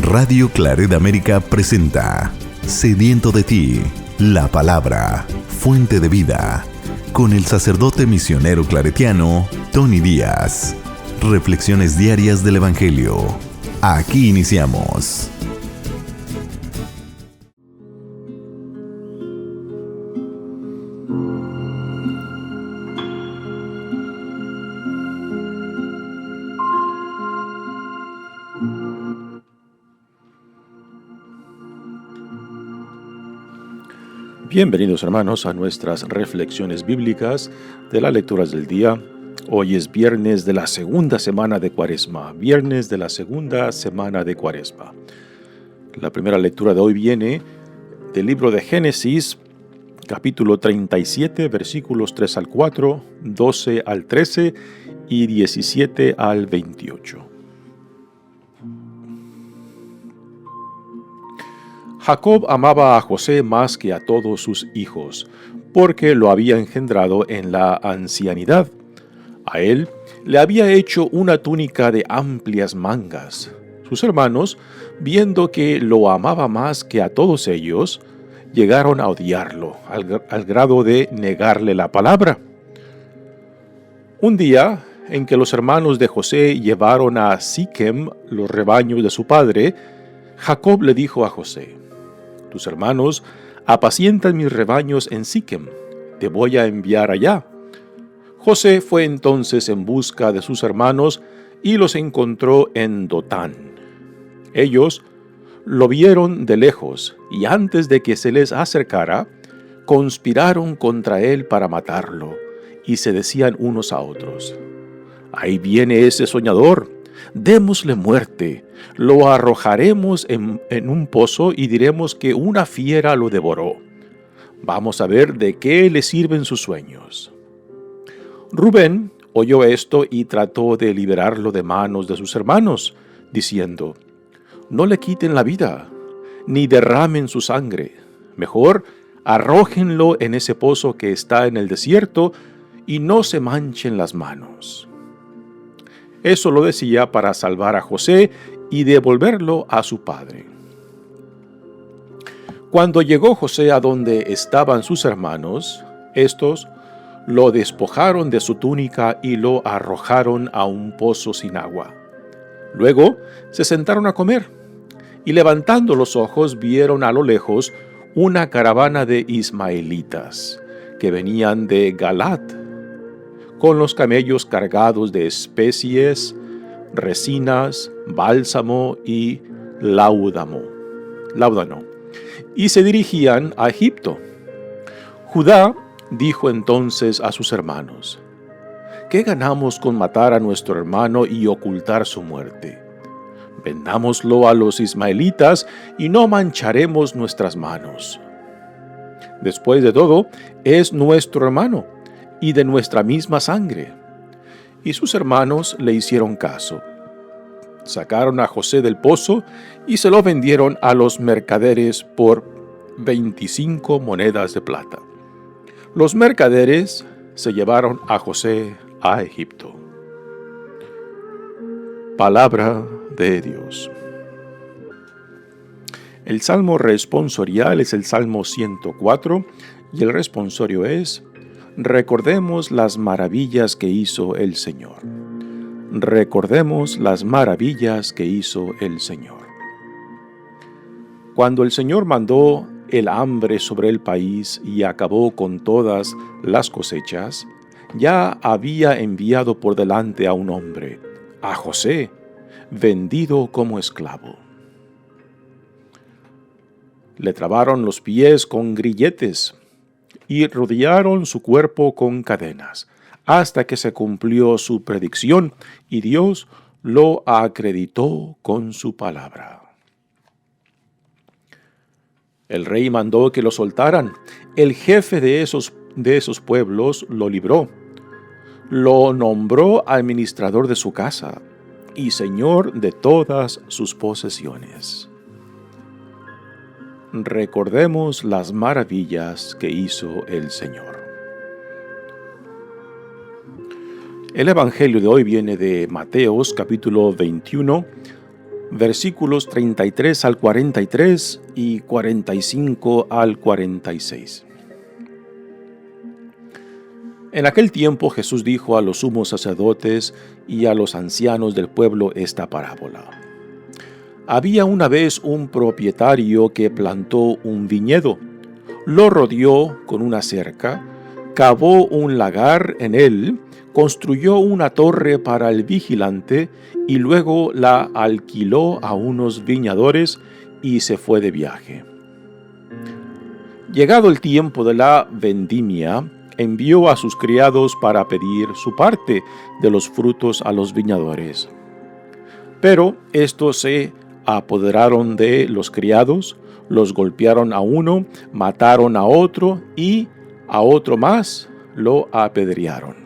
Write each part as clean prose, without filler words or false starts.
Radio Claret América presenta Sediento de ti, la palabra, fuente de vida, con el sacerdote misionero claretiano Tony Díaz. Reflexiones diarias del Evangelio. Aquí iniciamos. Bienvenidos hermanos a nuestras reflexiones bíblicas de las lecturas del día. Hoy es viernes de la segunda semana de Cuaresma. La primera lectura de hoy viene del libro de Génesis, capítulo 37, versículos 3 al 4, 12 al 13 y 17 al 28. Jacob amaba a José más que a todos sus hijos, porque lo había engendrado en la ancianidad. A él le había hecho una túnica de amplias mangas. Sus hermanos, viendo que lo amaba más que a todos ellos, llegaron a odiarlo, al grado de negarle la palabra. Un día, en que los hermanos de José llevaron a Siquem los rebaños de su padre, Jacob le dijo a José: «Tus hermanos apacientan mis rebaños en Siquem, te voy a enviar allá». José fue entonces en busca de sus hermanos y los encontró en Dotán. Ellos lo vieron de lejos y antes de que se les acercara, conspiraron contra él para matarlo y se decían unos a otros: «Ahí viene ese soñador, démosle muerte, lo arrojaremos en un pozo y diremos que una fiera lo devoró. Vamos a ver de qué le sirven sus sueños». Rubén oyó esto y trató de liberarlo de manos de sus hermanos, diciendo: «No le quiten la vida, ni derramen su sangre. Mejor arrójenlo en ese pozo que está en el desierto y no se manchen las manos». Eso lo decía para salvar a José y devolverlo a su padre. Cuando llegó José a donde estaban sus hermanos, estos lo despojaron de su túnica y lo arrojaron a un pozo sin agua. Luego se sentaron a comer, y levantando los ojos vieron a lo lejos una caravana de ismaelitas que venían de Galat, con los camellos cargados de especies, resinas, bálsamo y láudano, y se dirigían a Egipto. Judá dijo entonces a sus hermanos: «¿Qué ganamos con matar a nuestro hermano y ocultar su muerte? Vendámoslo a los ismaelitas y no mancharemos nuestras manos. Después de todo, es nuestro hermano y de nuestra misma sangre». Y sus hermanos le hicieron caso. Sacaron a José del pozo y se lo vendieron a los mercaderes por 25 monedas de plata. Los mercaderes se llevaron a José a Egipto. Palabra de Dios. El salmo responsorial es el Salmo 104 y el responsorio es: «Recordemos las maravillas que hizo el Señor». Recordemos las maravillas que hizo el Señor. Cuando el Señor mandó el hambre sobre el país y acabó con todas las cosechas, ya había enviado por delante a un hombre, a José, vendido como esclavo. Le trabaron los pies con grilletes y rodearon su cuerpo con cadenas, hasta que se cumplió su predicción y Dios lo acreditó con su palabra. El rey mandó que lo soltaran. El jefe de esos pueblos lo libró. Lo nombró administrador de su casa y señor de todas sus posesiones. Recordemos las maravillas que hizo el Señor. El Evangelio de hoy viene de Mateos capítulo 21, versículos 33 al 43 y 45 al 46. En aquel tiempo Jesús dijo a los sumos sacerdotes y a los ancianos del pueblo esta parábola. Había una vez un propietario que plantó un viñedo, lo rodeó con una cerca, cavó un lagar en él, construyó una torre para el vigilante y luego la alquiló a unos viñadores y se fue de viaje. Llegado el tiempo de la vendimia, envió a sus criados para pedir su parte de los frutos a los viñadores. Pero estos se apoderaron de los criados, los golpearon a uno, mataron a otro y a otro más lo apedrearon.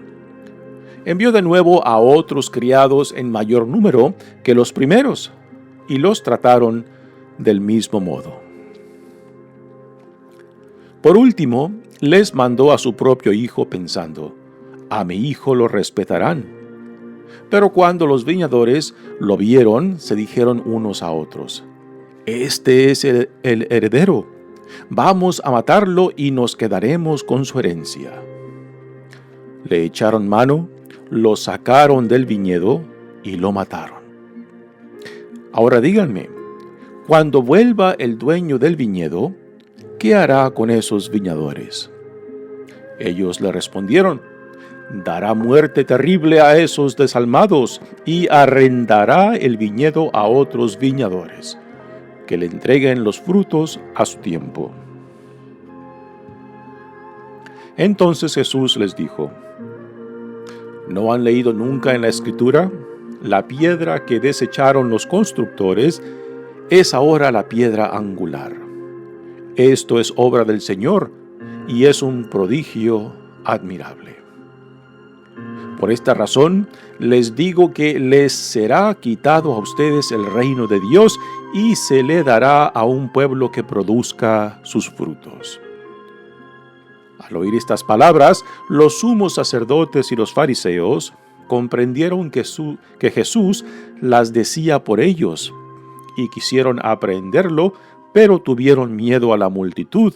Envió de nuevo a otros criados en mayor número que los primeros y los trataron del mismo modo. Por último, les mandó a su propio hijo pensando, a mi hijo lo respetarán. Pero cuando los viñadores lo vieron, se dijeron unos a otros, este es el heredero, vamos a matarlo y nos quedaremos con su herencia. Le echaron mano, lo sacaron del viñedo y lo mataron. Ahora díganme, cuando vuelva el dueño del viñedo, ¿qué hará con esos viñadores? Ellos le respondieron, dará muerte terrible a esos desalmados y arrendará el viñedo a otros viñadores, que le entreguen los frutos a su tiempo. Entonces Jesús les dijo, ¿no han leído nunca en la Escritura? La piedra que desecharon los constructores es ahora la piedra angular. Esto es obra del Señor y es un prodigio admirable. Por esta razón les digo que les será quitado a ustedes el reino de Dios y se le dará a un pueblo que produzca sus frutos. Al oír estas palabras, los sumos sacerdotes y los fariseos comprendieron que Jesús las decía por ellos y quisieron aprehenderlo, pero tuvieron miedo a la multitud,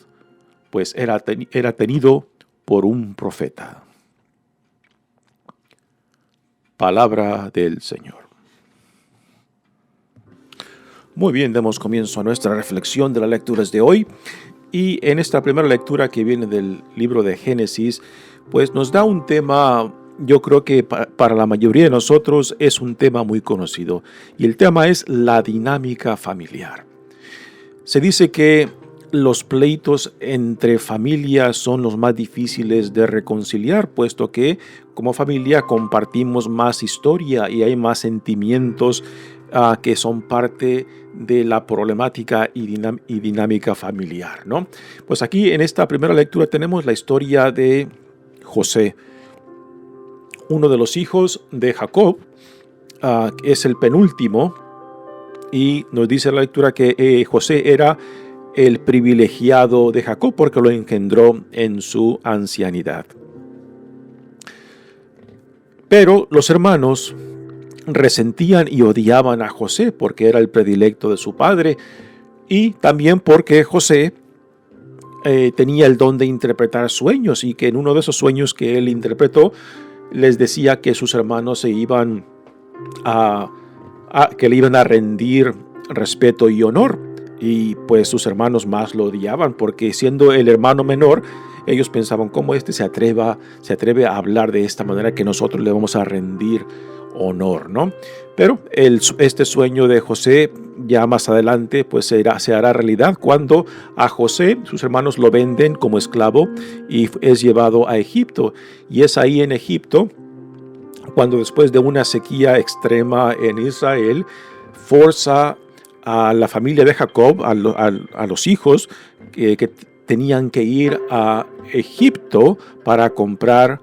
pues era tenido por un profeta. Palabra del Señor. Muy bien, demos comienzo a nuestra reflexión de las lecturas de hoy. Y en esta primera lectura que viene del libro de Génesis, pues nos da un tema, yo creo que para la mayoría de nosotros es un tema muy conocido. Y el tema es la dinámica familiar. Se dice que los pleitos entre familias son los más difíciles de reconciliar, puesto que como familia compartimos más historia y hay más sentimientos que son parte de la problemática y dinámica familiar, ¿no? Pues aquí en esta primera lectura tenemos la historia de José, uno de los hijos de Jacob, es el penúltimo, y nos dice la lectura que José era el privilegiado de Jacob porque lo engendró en su ancianidad. Pero los hermanos resentían y odiaban a José porque era el predilecto de su padre y también porque José tenía el don de interpretar sueños y que en uno de esos sueños que él interpretó les decía que sus hermanos se iban que le iban a rendir respeto y honor, y pues sus hermanos más lo odiaban porque siendo el hermano menor ellos pensaban cómo se atreve a hablar de esta manera que nosotros le vamos a rendir honor, ¿no? Pero este sueño de José ya más adelante pues se hará realidad cuando a José sus hermanos lo venden como esclavo y es llevado a Egipto, y es ahí en Egipto cuando después de una sequía extrema en Israel forza a la familia de Jacob, a los hijos que tenían que ir a Egipto para comprar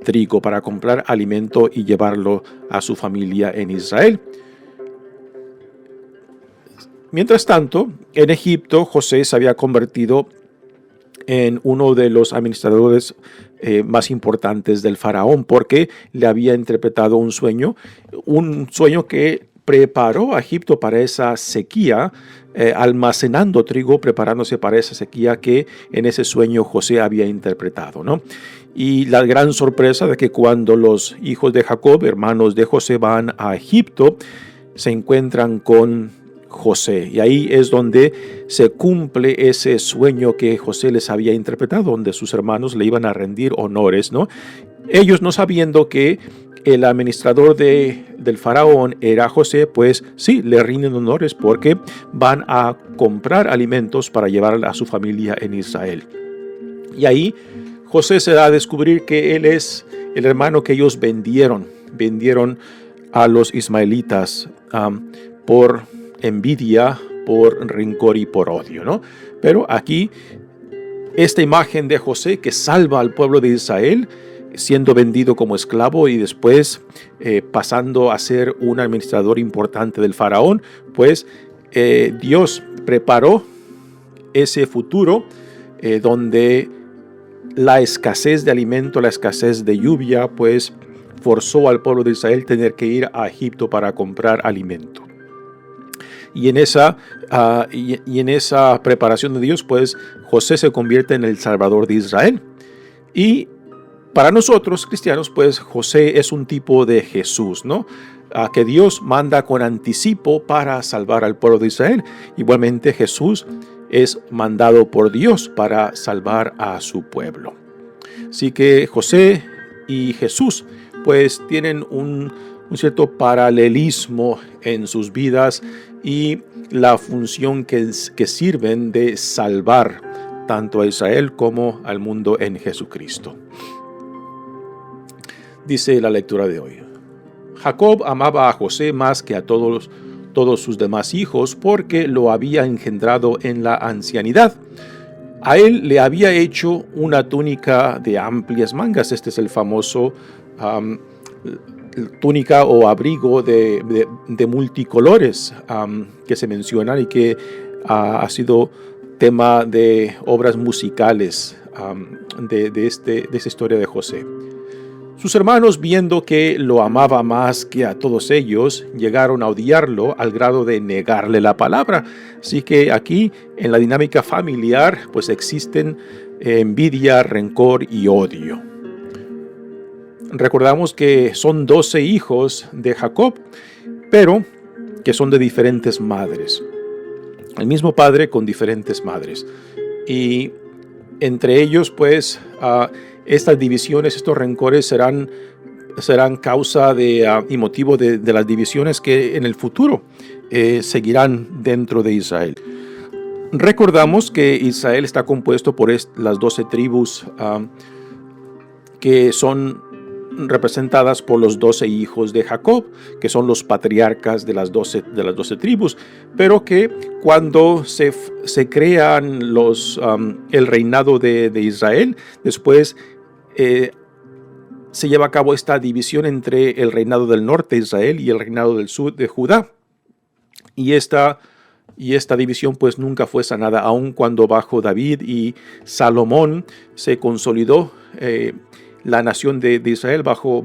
trigo, para comprar alimento y llevarlo a su familia en Israel. Mientras tanto, en Egipto, José se había convertido en uno de los administradores más importantes del faraón porque le había interpretado un sueño que preparó a Egipto para esa sequía, almacenando trigo, preparándose para esa sequía que en ese sueño José había interpretado, ¿no? Y la gran sorpresa de que cuando los hijos de Jacob, hermanos de José, van a Egipto, se encuentran con José. Y ahí es donde se cumple ese sueño que José les había interpretado, donde sus hermanos le iban a rendir honores, ¿no? Ellos, no sabiendo que el administrador del faraón era José, pues sí, le rinden honores porque van a comprar alimentos para llevar a su familia en Israel. Y ahí José se da a descubrir que él es el hermano que ellos vendieron a los ismaelitas por envidia, por rencor y por odio, ¿no? Pero aquí esta imagen de José que salva al pueblo de Israel, siendo vendido como esclavo y después pasando a ser un administrador importante del faraón, pues Dios preparó ese futuro donde la escasez de alimento, la escasez de lluvia, pues forzó al pueblo de Israel tener que ir a Egipto para comprar alimento. Y en esa preparación de Dios, pues José se convierte en el Salvador de Israel. Y para nosotros cristianos, pues José es un tipo de Jesús, ¿no? Que Dios manda con anticipo para salvar al pueblo de Israel. Igualmente Jesús es mandado por Dios para salvar a su pueblo. Así que José y Jesús pues tienen un cierto paralelismo en sus vidas y la función que sirven de salvar tanto a Israel como al mundo en Jesucristo. Dice la lectura de hoy: Jacob amaba a José más que a todos sus demás hijos, porque lo había engendrado en la ancianidad. A él le había hecho una túnica de amplias mangas. Este es el famoso túnica o abrigo de multicolores que se mencionan y que ha sido tema de obras musicales de esta historia de José. Sus hermanos, viendo que lo amaba más que a todos ellos, llegaron a odiarlo al grado de negarle la palabra. Así que aquí, en la dinámica familiar, pues existen envidia, rencor y odio. Recordamos que son 12 hijos de Jacob, pero que son de diferentes madres. El mismo padre con diferentes madres. Y entre ellos, pues, estas divisiones, estos rencores serán causa y motivo de las divisiones que en el futuro seguirán dentro de Israel. Recordamos que Israel está compuesto por las 12 tribus que son representadas por los 12 hijos de Jacob, que son los patriarcas de las 12 tribus, pero que cuando se crean el reinado de Israel, después se lleva a cabo esta división entre el reinado del norte de Israel y el reinado del sur de Judá. Y esta división pues nunca fue sanada, aun cuando bajo David y Salomón se consolidó la nación de Israel bajo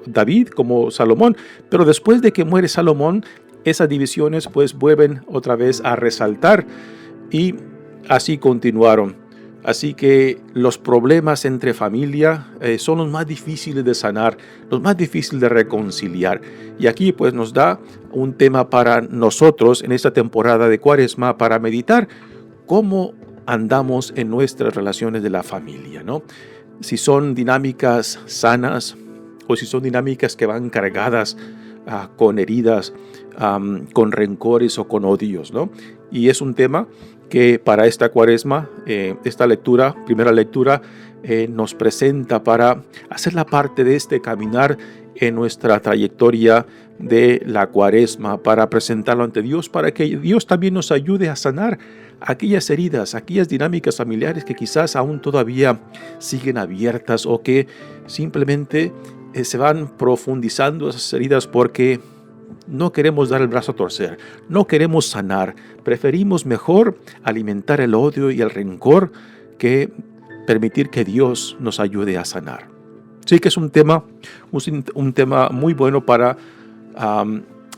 David como Salomón. Pero después de que muere Salomón, esas divisiones pues vuelven otra vez a resaltar y así continuaron. Así que los problemas entre familia son los más difíciles de sanar, los más difíciles de reconciliar. Y aquí pues nos da un tema para nosotros en esta temporada de Cuaresma para meditar cómo andamos en nuestras relaciones de la familia, ¿no? Si son dinámicas sanas o si son dinámicas que van cargadas con heridas, con rencores o con odios, ¿no? Y es un tema que para esta Cuaresma, esta primera lectura, nos presenta para hacer la parte de este caminar en nuestra trayectoria de la Cuaresma, para presentarlo ante Dios, para que Dios también nos ayude a sanar aquellas heridas, aquellas dinámicas familiares que quizás aún todavía siguen abiertas o que simplemente se van profundizando esas heridas porque no queremos dar el brazo a torcer, no queremos sanar, preferimos mejor alimentar el odio y el rencor que permitir que Dios nos ayude a sanar. Sí que es un tema muy bueno para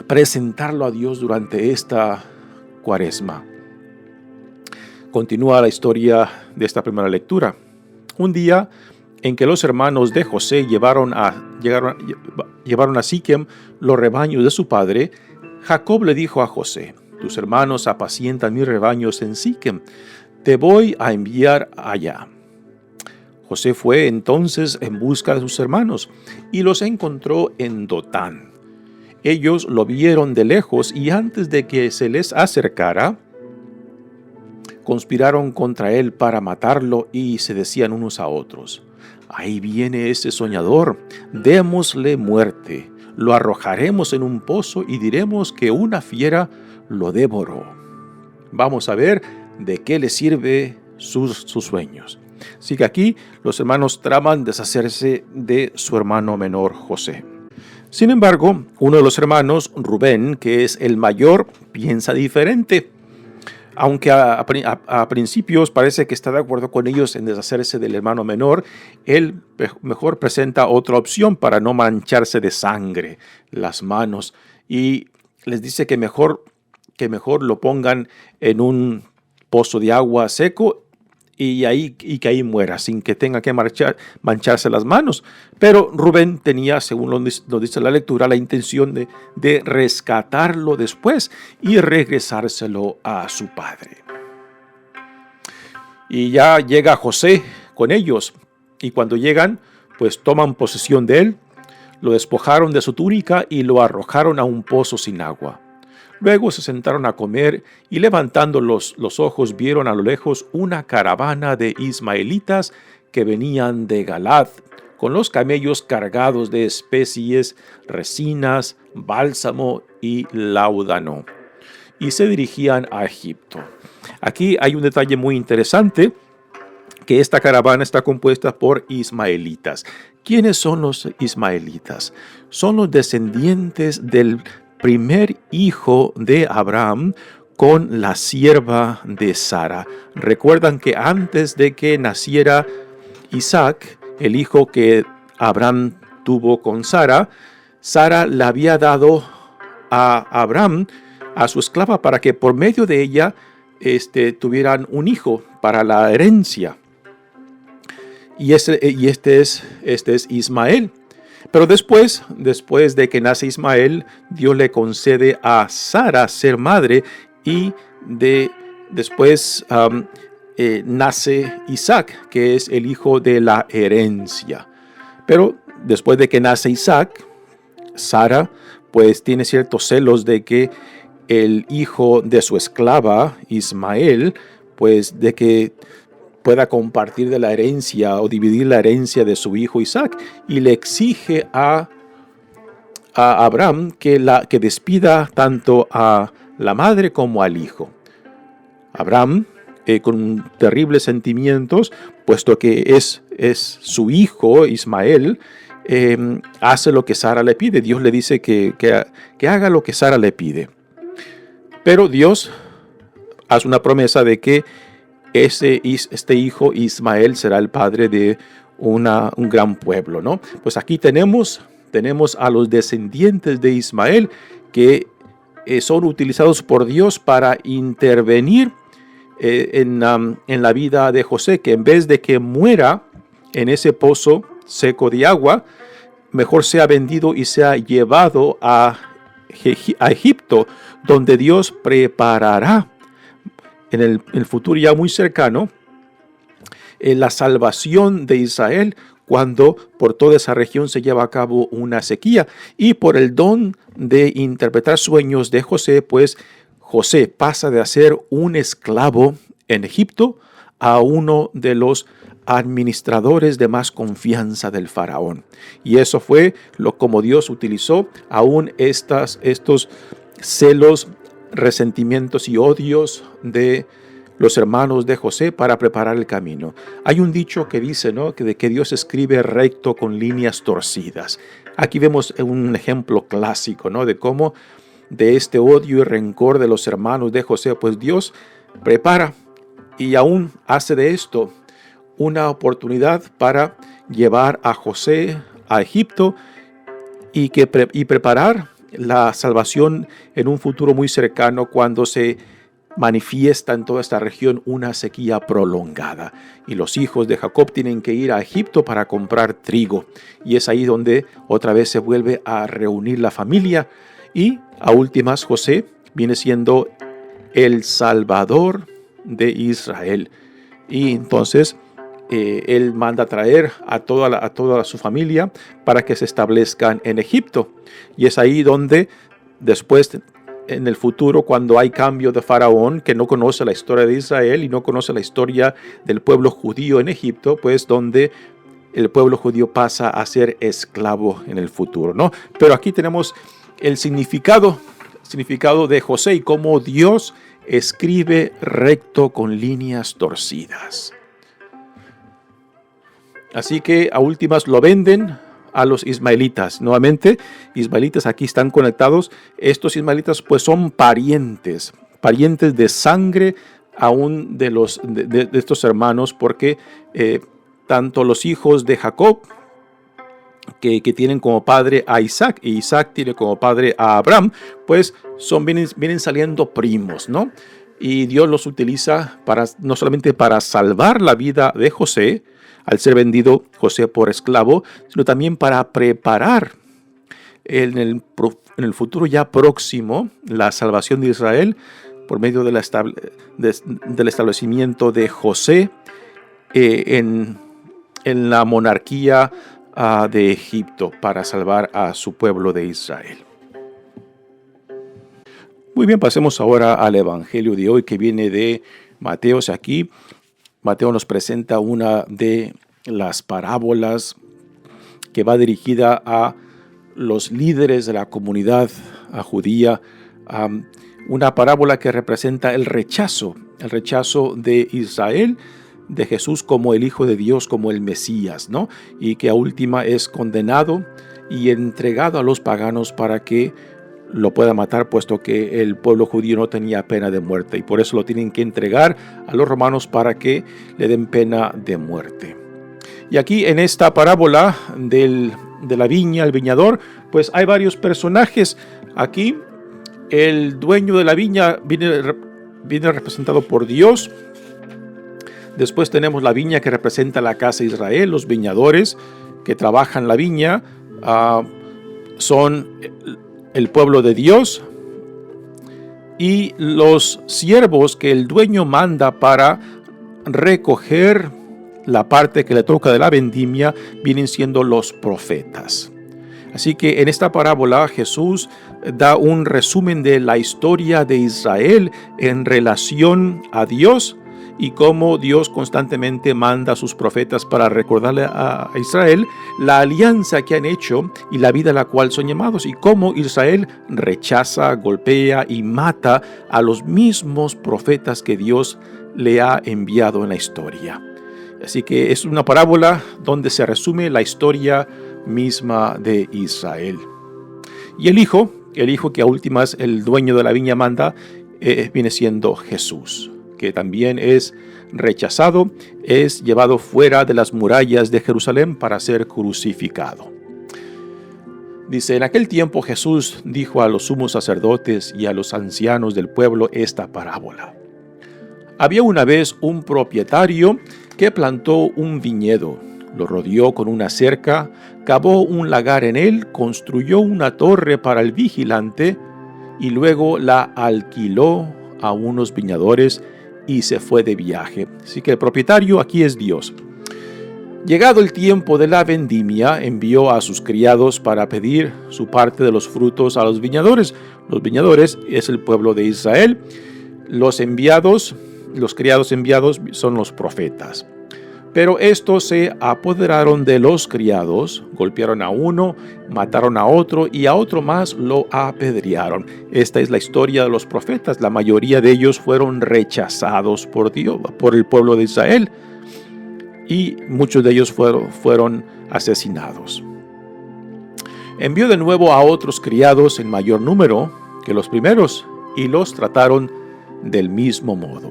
presentarlo a Dios durante esta Cuaresma. Continúa la historia de esta primera lectura. Un día en que los hermanos de José llevaron a Siquem los rebaños de su padre, Jacob le dijo a José: tus hermanos apacientan mis rebaños en Siquem, te voy a enviar allá. José fue entonces en busca de sus hermanos y los encontró en Dotán. Ellos lo vieron de lejos y antes de que se les acercara, conspiraron contra él para matarlo y se decían unos a otros: ahí viene ese soñador, démosle muerte, lo arrojaremos en un pozo y diremos que una fiera lo devoró. Vamos a ver de qué le sirve sus sueños. Así que aquí los hermanos traman deshacerse de su hermano menor José. Sin embargo, uno de los hermanos, Rubén, que es el mayor, piensa diferente. Aunque a principios parece que está de acuerdo con ellos en deshacerse del hermano menor, él mejor presenta otra opción para no mancharse de sangre las manos y les dice que mejor lo pongan en un pozo de agua seco y que ahí muera sin que tenga que mancharse las manos. Pero Rubén tenía, según lo dice la lectura, la intención de rescatarlo después y regresárselo a su padre. Y ya llega José con ellos, y cuando llegan, pues toman posesión de él, lo despojaron de su túnica y lo arrojaron a un pozo sin agua. Luego se sentaron a comer y levantando los ojos vieron a lo lejos una caravana de ismaelitas que venían de Galaad, con los camellos cargados de especies, resinas, bálsamo y láudano, y se dirigían a Egipto. Aquí hay un detalle muy interesante, que esta caravana está compuesta por ismaelitas. ¿Quiénes son los ismaelitas? Son los descendientes del primer hijo de Abraham con la sierva de Sara. Recuerdan que antes de que naciera Isaac, el hijo que Abraham tuvo con Sara, Sara le había dado a Abraham a su esclava para que por medio de ella tuvieran un hijo para la herencia. Y este es Ismael. Pero después de que nace Ismael, Dios le concede a Sara ser madre y después nace Isaac, que es el hijo de la herencia. Pero después de que nace Isaac, Sara pues tiene ciertos celos de que el hijo de su esclava, Ismael, pues de que pueda compartir de la herencia o dividir la herencia de su hijo Isaac, y le exige a Abraham que despida tanto a la madre como al hijo. Abraham, con terribles sentimientos, puesto que es su hijo Ismael, hace lo que Sara le pide. Dios le dice que haga lo que Sara le pide. Pero Dios hace una promesa de que este hijo Ismael será el padre de un gran pueblo, ¿no? Pues aquí tenemos a los descendientes de Ismael que son utilizados por Dios para intervenir en la vida de José, que en vez de que muera en ese pozo seco de agua, mejor sea vendido y sea llevado a Egipto, donde Dios preparará en el futuro ya muy cercano la salvación de Israel, cuando por toda esa región se lleva a cabo una sequía. Y por el don de interpretar sueños de José, pues José pasa de ser un esclavo en Egipto a uno de los administradores de más confianza del faraón. Y eso fue como Dios utilizó aún estos celos, resentimientos y odios de los hermanos de José para preparar el camino. Hay un dicho que dice, ¿no?, que Dios escribe recto con líneas torcidas. Aquí vemos un ejemplo clásico, ¿no?, de cómo de este odio y rencor de los hermanos de José, pues Dios prepara y aún hace de esto una oportunidad para llevar a José a Egipto y preparar la salvación en un futuro muy cercano, cuando se manifiesta en toda esta región una sequía prolongada y los hijos de Jacob tienen que ir a Egipto para comprar trigo, y es ahí donde otra vez se vuelve a reunir la familia, y a últimas José viene siendo el Salvador de Israel. Y entonces él manda traer a toda su familia para que se establezcan en Egipto, y es ahí donde después, en el futuro, cuando hay cambio de faraón que no conoce la historia de Israel y no conoce la historia del pueblo judío en Egipto, pues donde el pueblo judío pasa a ser esclavo en el futuro, ¿no? Pero aquí tenemos el significado de José y cómo Dios escribe recto con líneas torcidas. Así que a últimas lo venden a los ismaelitas. Nuevamente, ismaelitas aquí están conectados. Estos ismaelitas pues son parientes de sangre aún de estos hermanos, porque tanto los hijos de Jacob, que tienen como padre a Isaac, y Isaac tiene como padre a Abraham, pues vienen saliendo primos, ¿no? Y Dios los utiliza no solamente para salvar la vida de José, al ser vendido José por esclavo, sino también para preparar en el futuro ya próximo la salvación de Israel por medio del establecimiento de José en la monarquía de Egipto, para salvar a su pueblo de Israel. Muy bien, pasemos ahora al Evangelio de hoy, que viene de Mateo. Aquí Mateo nos presenta una de las parábolas que va dirigida a los líderes de la comunidad judía, una parábola que representa el rechazo de Israel de Jesús como el Hijo de Dios, como el Mesías, ¿no? Y que a última es condenado y entregado a los paganos para que lo pueda matar, puesto que el pueblo judío no tenía pena de muerte, y por eso lo tienen que entregar a los romanos para que le den pena de muerte. Y aquí en esta parábola de la viña, el viñador, pues hay varios personajes. Aquí el dueño de la viña viene representado por Dios. Después tenemos la viña, que representa la casa de Israel. Los viñadores que trabajan la viña son el pueblo de Dios, y los siervos que el dueño manda para recoger la parte que le toca de la vendimia vienen siendo los profetas. Así que en esta parábola Jesús da un resumen de la historia de Israel en relación a Dios, y cómo Dios constantemente manda a sus profetas para recordarle a Israel la alianza que han hecho y la vida a la cual son llamados, y cómo Israel rechaza, golpea y mata a los mismos profetas que Dios le ha enviado en la historia. Así que es una parábola donde se resume la historia misma de Israel. Y el hijo que a últimas el dueño de la viña manda, viene siendo Jesús, que también es rechazado, es llevado fuera de las murallas de Jerusalén para ser crucificado. Dice: en aquel tiempo Jesús dijo a los sumos sacerdotes y a los ancianos del pueblo esta parábola. Había una vez un propietario que plantó un viñedo, lo rodeó con una cerca, cavó un lagar en él, construyó una torre para el vigilante y luego la alquiló a unos viñadores y se fue de viaje. Así que el propietario aquí es Dios. Llegado el tiempo de la vendimia, envió a sus criados para pedir su parte de los frutos a los viñadores. Los viñadores es el pueblo de Israel. Los criados enviados son los profetas. Pero estos se apoderaron de los criados, golpearon a uno, mataron a otro y a otro más lo apedrearon. Esta es la historia de los profetas. La mayoría de ellos fueron rechazados por Dios, por el pueblo de Israel, y muchos de ellos fueron asesinados. Envió de nuevo a otros criados en mayor número que los primeros y los trataron del mismo modo.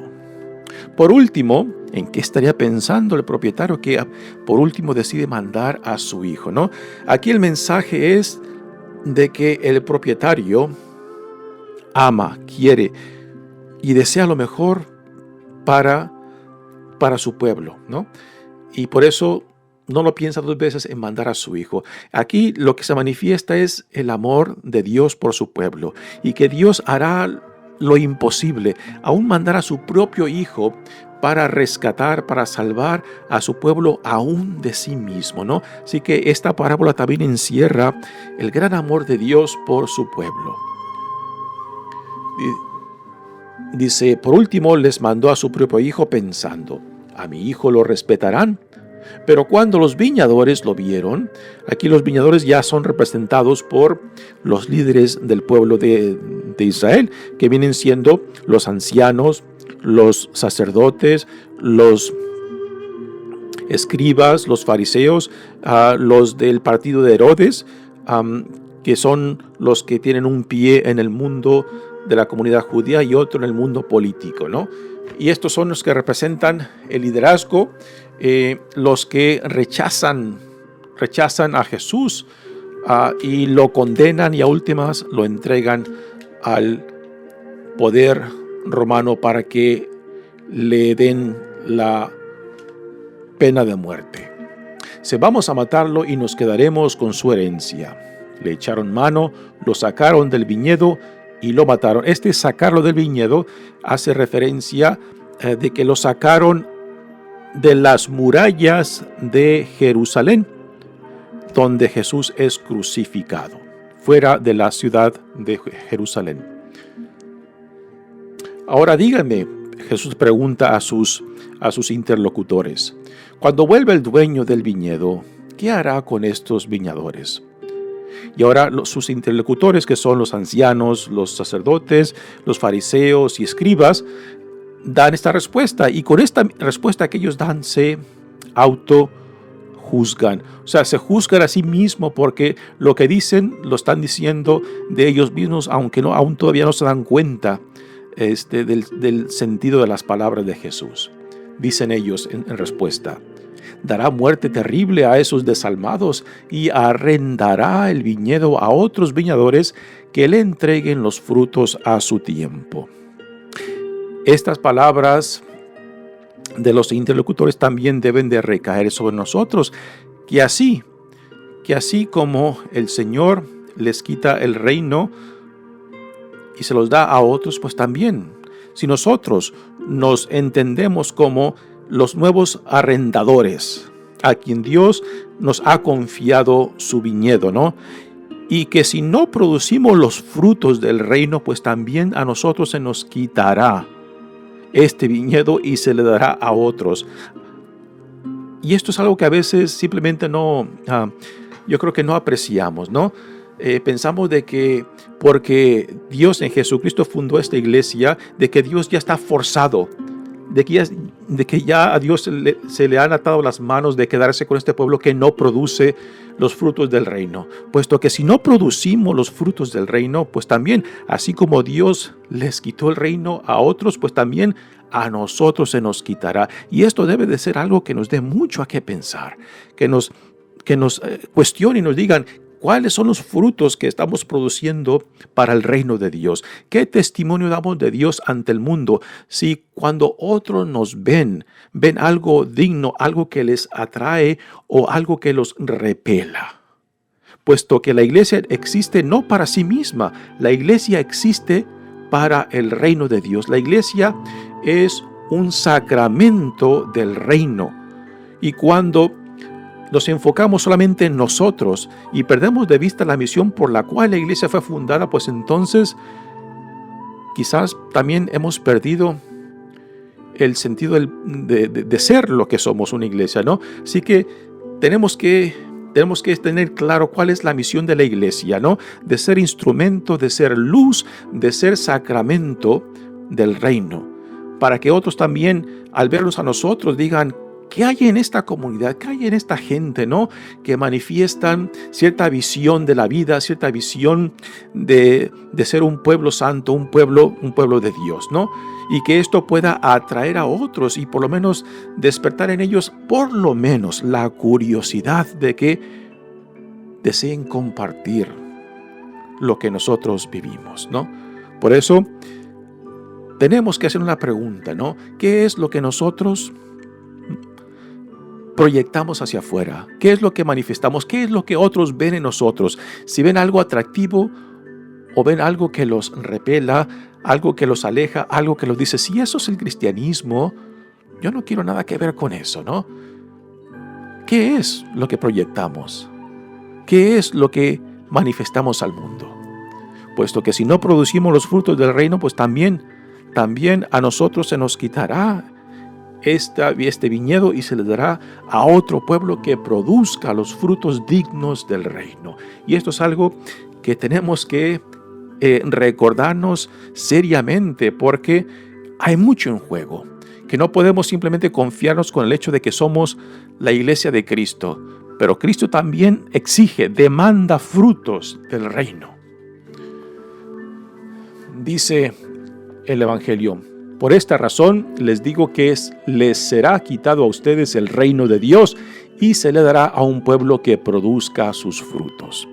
Por último, ¿en qué estaría pensando el propietario que por último decide mandar a su hijo, ¿no? Aquí el mensaje es de que el propietario ama, quiere y desea lo mejor para su pueblo, ¿no? Y por eso no lo piensa dos veces en mandar a su hijo. Aquí lo que se manifiesta es el amor de Dios por su pueblo y que Dios hará lo imposible, aún mandar a su propio hijo para rescatar, para salvar a su pueblo aún de sí mismo, ¿no? Así que esta parábola también encierra el gran amor de Dios por su pueblo. Dice, por último les mandó a su propio hijo pensando, a mi hijo lo respetarán. Pero cuando los viñadores lo vieron, aquí los viñadores ya son representados por los líderes del pueblo de Israel, que vienen siendo los ancianos, los sacerdotes, los escribas, los fariseos, los del partido de Herodes, que son los que tienen un pie en el mundo de la comunidad judía y otro en el mundo político, ¿no? Y estos son los que representan el liderazgo, los que rechazan a Jesús y lo condenan y a últimas lo entregan al poder romano para que le den la pena de muerte. Se vamos a matarlo y nos quedaremos con su herencia. Le echaron mano, lo sacaron del viñedo y lo mataron. Este sacarlo del viñedo hace referencia de que lo sacaron de las murallas de Jerusalén, donde Jesús es crucificado, fuera de la ciudad de Jerusalén. Ahora díganme, Jesús pregunta a sus interlocutores, cuando vuelva el dueño del viñedo, ¿qué hará con estos viñadores? Y ahora sus interlocutores, que son los ancianos, los sacerdotes, los fariseos y escribas, dan esta respuesta. Y con esta respuesta que ellos dan, se autojuzgan. O sea, se juzgan a sí mismos porque lo que dicen lo están diciendo de ellos mismos, aunque aún todavía no se dan cuenta del sentido de las palabras de Jesús. Dicen ellos en respuesta, dará muerte terrible a esos desalmados y arrendará el viñedo a otros viñadores que le entreguen los frutos a su tiempo. Estas palabras de los interlocutores también deben de recaer sobre nosotros, que así como el Señor les quita el reino y se los da a otros, pues también, si nosotros nos entendemos como los nuevos arrendadores, a quien Dios nos ha confiado su viñedo, ¿no? Y que si no producimos los frutos del reino, pues también a nosotros se nos quitará este viñedo y se le dará a otros. Y esto es algo que a veces simplemente yo creo que no apreciamos, ¿no? Pensamos de que porque Dios en Jesucristo fundó esta iglesia, de que Dios ya está forzado, de que ya a Dios se le han atado las manos de quedarse con este pueblo que no produce los frutos del reino. Puesto que si no producimos los frutos del reino, pues también, así como Dios les quitó el reino a otros, pues también a nosotros se nos quitará. Y esto debe de ser algo que nos dé mucho a qué pensar, que nos cuestionen y nos digan, ¿cuáles son los frutos que estamos produciendo para el reino de Dios? ¿Qué testimonio damos de Dios ante el mundo? Si cuando otros nos ven algo digno, algo que les atrae o algo que los repela. Puesto que la iglesia existe no para sí misma, la iglesia existe para el reino de Dios. La iglesia es un sacramento del reino. Y cuando nos enfocamos solamente en nosotros y perdemos de vista la misión por la cual la iglesia fue fundada, pues entonces quizás también hemos perdido el sentido de ser lo que somos, una iglesia, ¿no? Así que tenemos que tener claro cuál es la misión de la iglesia, ¿no? De ser instrumento, de ser luz, de ser sacramento del reino, para que otros también, al vernos a nosotros, digan, ¿qué hay en esta comunidad? ¿Qué hay en esta gente, no? Que manifiestan cierta visión de la vida, cierta visión de ser un pueblo santo, un pueblo de Dios, ¿no? Y que esto pueda atraer a otros y por lo menos despertar en ellos por lo menos la curiosidad de que deseen compartir lo que nosotros vivimos, ¿no? Por eso tenemos que hacer una pregunta, ¿no? ¿Qué es lo que nosotros proyectamos hacia afuera? ¿Qué es lo que manifestamos? ¿Qué es lo que otros ven en nosotros? Si ven algo atractivo o ven algo que los repela, algo que los aleja, algo que los dice, si eso es el cristianismo, yo no quiero nada que ver con eso, ¿no? ¿Qué es lo que proyectamos? ¿Qué es lo que manifestamos al mundo? Puesto que si no producimos los frutos del reino, pues también a nosotros se nos quitará este viñedo y se le dará a otro pueblo que produzca los frutos dignos del reino. Y esto es algo que tenemos que recordarnos seriamente, porque hay mucho en juego, que no podemos simplemente confiarnos con el hecho de que somos la iglesia de Cristo, pero Cristo también demanda frutos del reino. Dice el Evangelio: por esta razón les digo que les será quitado a ustedes el reino de Dios y se le dará a un pueblo que produzca sus frutos.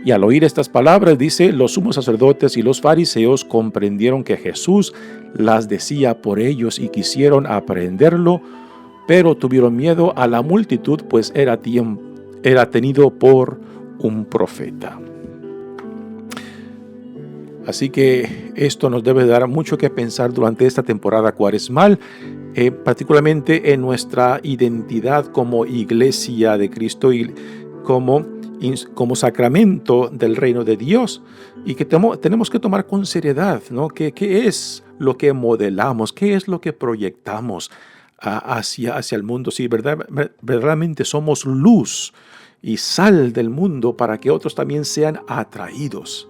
Y al oír estas palabras, dice, los sumos sacerdotes y los fariseos comprendieron que Jesús las decía por ellos y quisieron aprehenderlo, pero tuvieron miedo a la multitud, pues era tenido por un profeta. Así que esto nos debe dar mucho que pensar durante esta temporada cuaresmal, particularmente en nuestra identidad como iglesia de Cristo y como sacramento del reino de Dios, y que tenemos que tomar con seriedad, ¿no? ¿Qué es lo que modelamos? ¿Qué es lo que proyectamos hacia el mundo? Si verdaderamente somos luz y sal del mundo para que otros también sean atraídos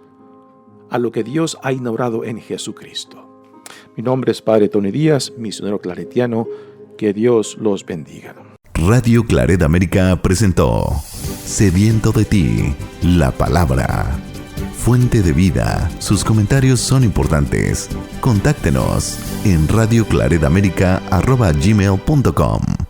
a lo que Dios ha inaugurado en Jesucristo. Mi nombre es Padre Tony Díaz, misionero claretiano. Que Dios los bendiga. Radio Claret América presentó Sediento de ti, la palabra. Fuente de vida. Sus comentarios son importantes. Contáctenos en radioclaretamerica@gmail.com.